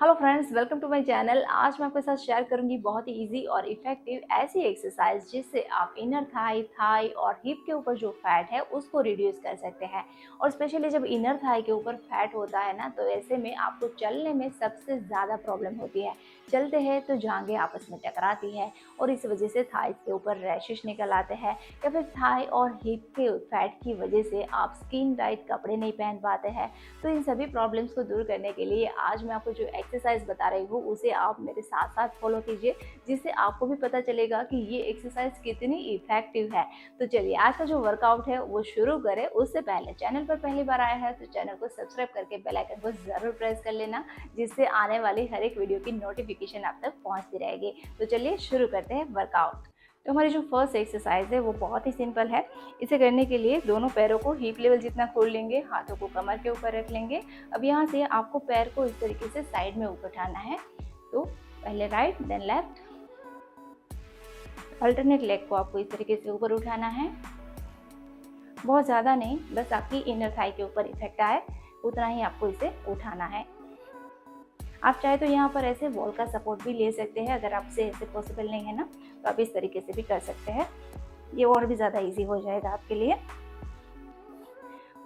Hello friends, welcome to my channel. आज मैं आपके साथ शेयर करूंगी बहुत ही इजी और इफेक्टिव ऐसी एक्सरसाइज जिससे आप इनर थाई और हिप के ऊपर जो फैट है उसको रिड्यूस कर सकते हैं। और स्पेशली जब इनर थाई के ऊपर फैट होता है ना, तो ऐसे में आपको चलने में सबसे ज़्यादा प्रॉब्लम होती है। चलते हैं तो जांघें आपस में टकराती है और इस वजह से थाइस के ऊपर रैशेस निकल आते हैं, या फिर थाई और हिप के फैट की वजह से आप स्किन टाइट कपड़े नहीं पहन पाते हैं। तो इन सभी प्रॉब्लम्स को दूर करने के लिए आज मैं आपको जो एक्सरसाइज बता रही हूँ उसे आप मेरे साथ साथ फॉलो कीजिए, जिससे आपको भी पता चलेगा कि ये एक्सरसाइज कितनी इफेक्टिव है। तो चलिए आज का जो वर्कआउट है वो शुरू करें। उससे पहले चैनल पर पहली बार आया है तो चैनल को सब्सक्राइब करके बेल आइकन को जरूर प्रेस कर लेना, जिससे आने वाली हर एक वीडियो की नोटिफिकेशन आप तक पहुंचती रहेगी। तो चलिए शुरू करते हैं वर्कआउट। तो हमारी जो फर्स्ट एक्सरसाइज है वो बहुत ही सिंपल है। इसे करने के लिए दोनों पैरों को हिप लेवल जितना खोल लेंगे, हाथों को कमर के ऊपर रख लेंगे। अब यहाँ से आपको पैर को इस तरीके से साइड में ऊपर उठाना है। तो पहले right then left, alternate leg को आपको इस तरीके से ऊपर उठाना है। बहुत ज़्यादा नहीं, बस आपकी इनर थाई के ऊपर इफेक्ट आए उतना ही आपको इसे उठाना है। आप चाहे तो यहाँ पर ऐसे वॉल का सपोर्ट भी ले सकते हैं। अगर आपसे ऐसे पॉसिबल नहीं है ना, तो आप इस तरीके से भी कर सकते हैं। ये और भी ज़्यादा इजी हो जाएगा आपके लिए।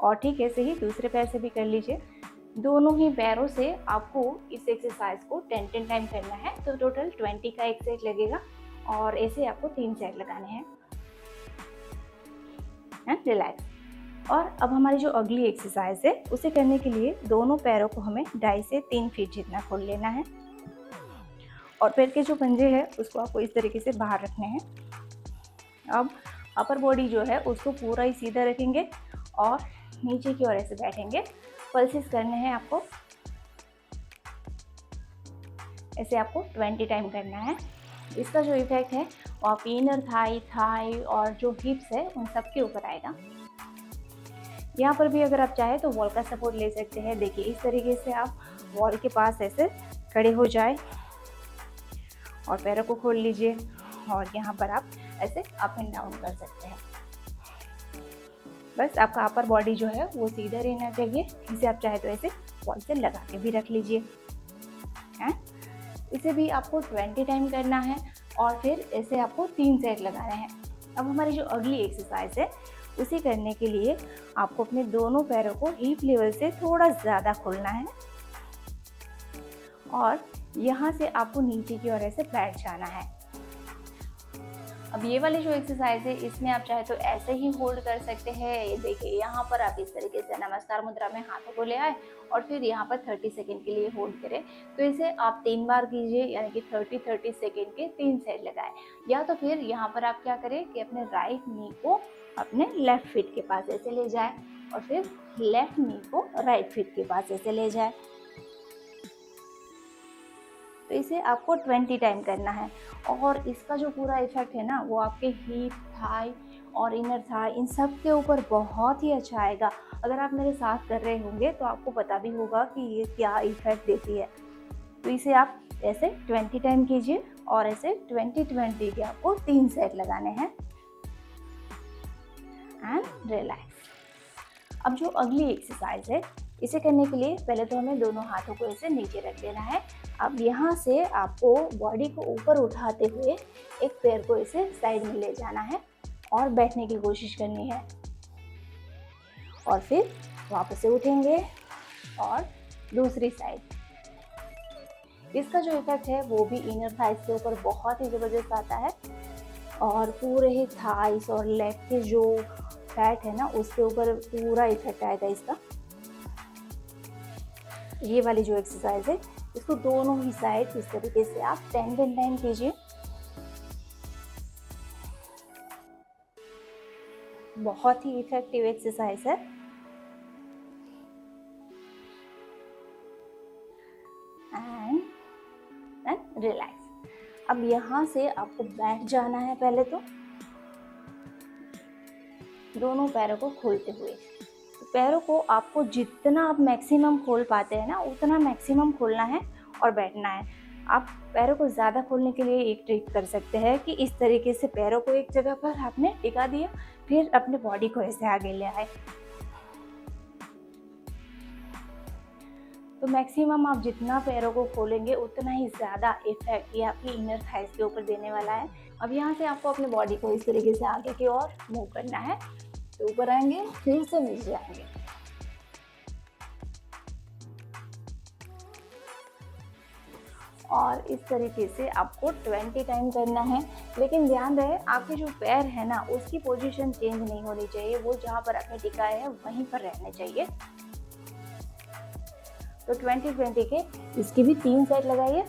और ठीक ऐसे ही दूसरे पैर से भी कर लीजिए। दोनों ही पैरों से आपको इस एक्सरसाइज को 10 टाइम करना है, तो टोटल 20 का एक सेट लगेगा और ऐसे आपको 3 सेट लगाने हैं। And relax. और अब हमारी जो अगली एक्सरसाइज है उसे करने के लिए दोनों पैरों को हमें 2.5 से 3 फीट जितना खोल लेना है और पैर के जो पंजे हैं उसको आपको इस तरीके से बाहर रखने हैं। अब अपर बॉडी जो है उसको पूरा ही सीधा रखेंगे और नीचे की ओर ऐसे बैठेंगे। पल्सेस करने हैं आपको, ऐसे आपको 20 टाइम करना है। इसका जो इफेक्ट है वो आप इनर थाई और जो हिप्स है उन सब के ऊपर आएगा। यहाँ पर भी अगर आप चाहें तो वॉल का सपोर्ट ले सकते हैं। देखिए इस तरीके से आप वॉल के पास ऐसे खड़े हो जाए और पैरों को खोल लीजिए और यहाँ पर आप ऐसे अप एंड डाउन कर सकते हैं। बस आपका अपर बॉडी जो है वो सीधा रहना चाहिए। इसे आप चाहे तो ऐसे वॉल से लगा के भी रख लीजिए। इसे भी आपको 20 टाइम करना है और फिर ऐसे आपको 3 सेट लगाने हैं। अब हमारी जो अगली एक्सरसाइज है उसे करने के लिए आपको अपने दोनों पैरों को हिप लेवल से थोड़ा ज़्यादा खोलना है और यहाँ से आपको नीचे की ओर ऐसे बैठ जाना है। अब ये वाली जो एक्सरसाइज है इसमें आप चाहे तो ऐसे ही होल्ड कर सकते हैं। ये देखिए यहाँ पर आप इस तरीके से नमस्कार मुद्रा में हाथों को ले आए और फिर यहाँ पर 30 सेकेंड के लिए होल्ड करें। तो इसे आप 3 बार कीजिए, यानी कि 30 सेकेंड के 3 सेट लगाए। या तो फिर यहाँ पर आप क्या करें कि अपने राइट नी को अपने लेफ्ट फीट के पास ऐसे ले जाए और फिर लेफ्ट नी को राइट फीट के पास ऐसे ले जाए। तो इसे आपको 20 टाइम करना है और इसका जो पूरा इफेक्ट है ना वो आपके हिप, थाई और इनर थाई इन सब के ऊपर बहुत ही अच्छा आएगा। अगर आप मेरे साथ कर रहे होंगे तो आपको पता भी होगा कि ये क्या इफेक्ट देती है। तो इसे आप ऐसे 20 टाइम कीजिए और ऐसे 20 के आपको 3 सेट लगाने हैं। And relax. अब जो अगली एक्सरसाइज है इसे करने के लिए पहले तो हमें दोनों हाथों को ऐसे नीचे रख देना है। अब यहाँ से आपको बॉडी को ऊपर उठाते हुए एक पैर को ऐसे साइड में ले जाना है और बैठने की कोशिश करनी है और फिर वापस से उठेंगे और दूसरी साइड। इसका जो इफेक्ट है वो भी इनर थाइस के ऊपर बहुत ही ज़बरदस्त आता है और पूरे ही थाइस और लेग के जो फैट है ना उसके ऊपर पूरा इफेक्ट आएगा इसका। ये वाली जो एक्सरसाइज है इसको दोनों ही साइड इस तरीके से आप 10 टाइम कीजिए। बहुत ही इफेक्टिव एक्सरसाइज है। And relax. अब यहाँ से आपको बैठ जाना है पहले तो दोनों पैरों को खोलते हुए। तो पैरों को आपको जितना आप मैक्सिमम खोल पाते हैं ना उतना मैक्सिमम खोलना है और बैठना है। आप पैरों को ज़्यादा खोलने के लिए एक ट्रिक कर सकते हैं कि इस तरीके से पैरों को एक जगह पर आपने टिका दिया, फिर अपने बॉडी को ऐसे आगे ले आए। तो मैक्सिमम आप जितना पैरों को खोलेंगे उतना ही ज़्यादा इफेक्ट ये आपकी इनर थाइस के ऊपर देने वाला है। अब यहाँ से आपको अपने बॉडी को इस तरीके से आगे की ओर मूव करना है। तो ऊपर आएंगे, फिर से नीचे आएंगे, और इस तरीके से आपको 20 टाइम करना है। लेकिन ध्यान रहे आपके जो पैर है ना उसकी पोजीशन चेंज नहीं होनी चाहिए, वो जहाँ पर आपने टिकाए हैं वहीं पर रहने चाहिए। तो 20-20 के इसकी भी 3 सेट लगाइए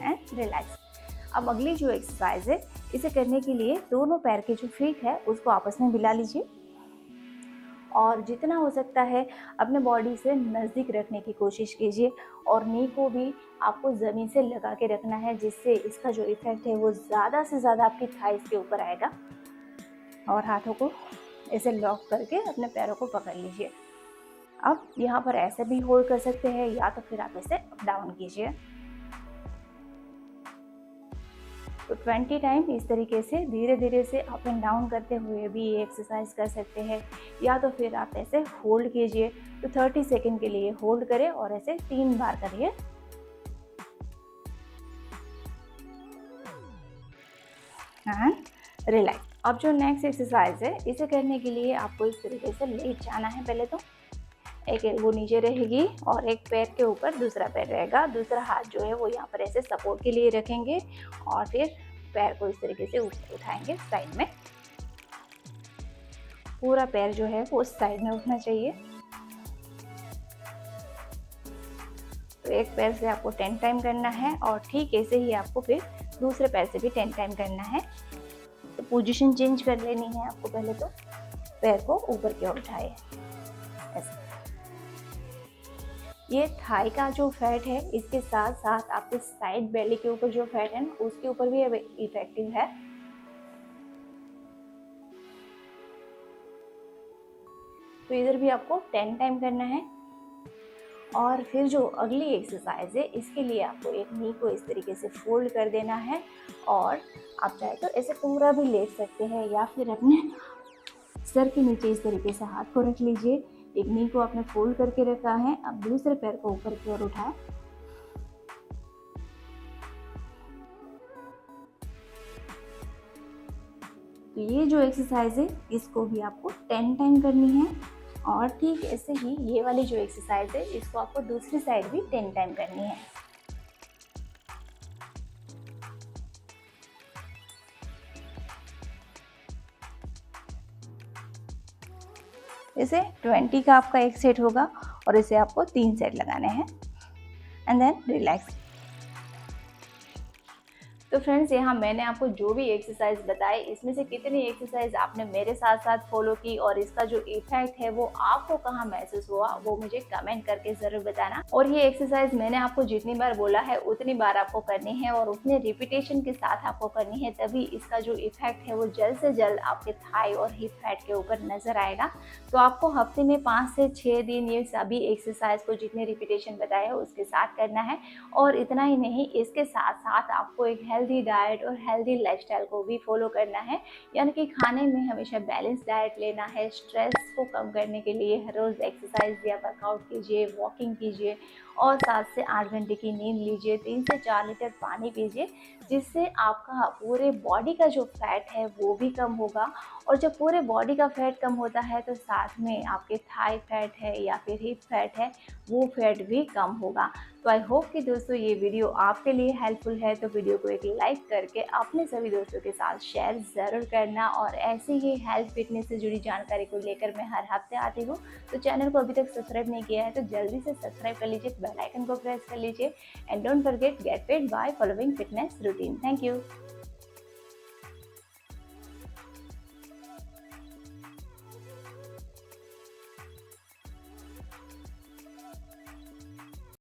एंड रिलैक्स। अब अगली जो एक्सरसाइज है, इसे करने के लिए दोनों पैर के जो फीट है उसको आपस में मिला लीजिए और जितना हो सकता है अपने बॉडी से नज़दीक रखने की कोशिश कीजिए, और नी को भी आपको ज़मीन से लगा के रखना है, जिससे इसका जो इफेक्ट है वो ज़्यादा से ज़्यादा आपकी थाइस के ऊपर आएगा। और हाथों को ऐसे लॉक करके अपने पैरों को पकड़ लीजिए। अब यहाँ पर ऐसे भी होल्ड कर सकते हैं या तो फिर आप ऐसे अप डाउन कीजिए। तो 20 टाइम इस तरीके से धीरे धीरे से अप एंड डाउन करते हुए भी ये एक्सरसाइज कर सकते हैं, या तो फिर आप ऐसे होल्ड कीजिए। तो 30 सेकेंड के लिए होल्ड करें और ऐसे 3 बार करिए। And relax. अब जो नेक्स्ट एक्सरसाइज है, इसे करने के लिए आपको इस तरीके से लेट जाना है। पहले तो एक एल्बो नीचे रहेगी और एक पैर के ऊपर दूसरा पैर रहेगा। दूसरा हाथ जो है वो यहाँ पर ऐसे सपोर्ट के लिए रखेंगे और फिर पैर को इस तरीके से ऊपर उठाएंगे साइड में। पूरा पैर जो है वो उस साइड में उठना चाहिए। तो एक पैर से आपको 10 टाइम करना है और ठीक ऐसे ही आपको फिर दूसरे पैर से भी 10 टाइम करना है। तो पोजीशन चेंज कर लेनी है आपको। पहले तो पैर को ऊपर की ओर उठाए ऐसे। ये थाई का जो फैट है इसके साथ साथ आपके साइड बेली के ऊपर जो फैट है ना उसके ऊपर भी इफेक्टिव है। तो इधर भी आपको 10 टाइम करना है। और फिर जो अगली एक्सरसाइज है, इसके लिए आपको एक नी को इस तरीके से फोल्ड कर देना है और आप चाहे तो ऐसे पूरा भी लेट सकते हैं या फिर अपने सर के नीचे इस तरीके से हाथ को रख लीजिए। एक नी को आपने फोल्ड करके रखा है। अब दूसरे पैर को ऊपर की ओर उठाएं। तो ये जो एक्सरसाइज है इसको भी आपको 10 टाइम करनी है। और ठीक ऐसे ही ये वाली जो एक्सरसाइज है इसको आपको दूसरी साइड भी 10 टाइम करनी है। इसे 20 का आपका एक सेट होगा और इसे आपको 3 सेट लगाने हैं एंड देन रिलैक्स। तो फ्रेंड्स, यहाँ मैंने आपको जो भी एक्सरसाइज बताए इसमें से कितनी एक्सरसाइज आपने मेरे साथ साथ फॉलो की और इसका जो इफेक्ट है वो आपको कहाँ महसूस हुआ वो मुझे कमेंट करके ज़रूर बताना। और ये एक्सरसाइज मैंने आपको जितनी बार बोला है उतनी बार आपको करनी है और उतने रिपीटेशन के साथ आपको करनी है, तभी इसका जो इफेक्ट है वो जल्द से जल्द आपके थाई और हिप फैट के ऊपर नजर आएगा। तो आपको हफ्ते में 5 से 6 दिन ये सभी एक्सरसाइज को जितने रिपीटेशन बताए हैं उसके साथ करना है। और इतना ही नहीं, इसके साथ साथ आपको एक हेल्दी डाइट और हेल्दी लाइफस्टाइल को भी फॉलो करना है। यानी कि खाने में हमेशा बैलेंस डाइट लेना है। स्ट्रेस को कम करने के लिए हर रोज़ एक्सरसाइज या वर्कआउट कीजिए, वॉकिंग कीजिए और 7 से 8 घंटे की नींद लीजिए। 3 से 4 लीटर पानी पीजिए, जिससे आपका पूरे बॉडी का जो फैट है वो भी कम होगा। और जब पूरे बॉडी का फैट कम होता है तो साथ में आपके थाई फैट है या फिर हिप फैट है वो फैट भी कम होगा। तो आई होप कि दोस्तों ये वीडियो आपके लिए हेल्पफुल है। तो वीडियो को एक लाइक करके अपने सभी दोस्तों के साथ शेयर ज़रूर करना। और ऐसे ही हेल्थ फिटनेस से जुड़ी जानकारी को लेकर मैं हर हफ्ते आती हूँ। तो चैनल को अभी तक सब्सक्राइब नहीं किया है तो जल्दी से सब्सक्राइब कर लीजिए, बेल आइकन को प्रेस कर लीजिए and don't forget get feet by following fitness routine. Thank you.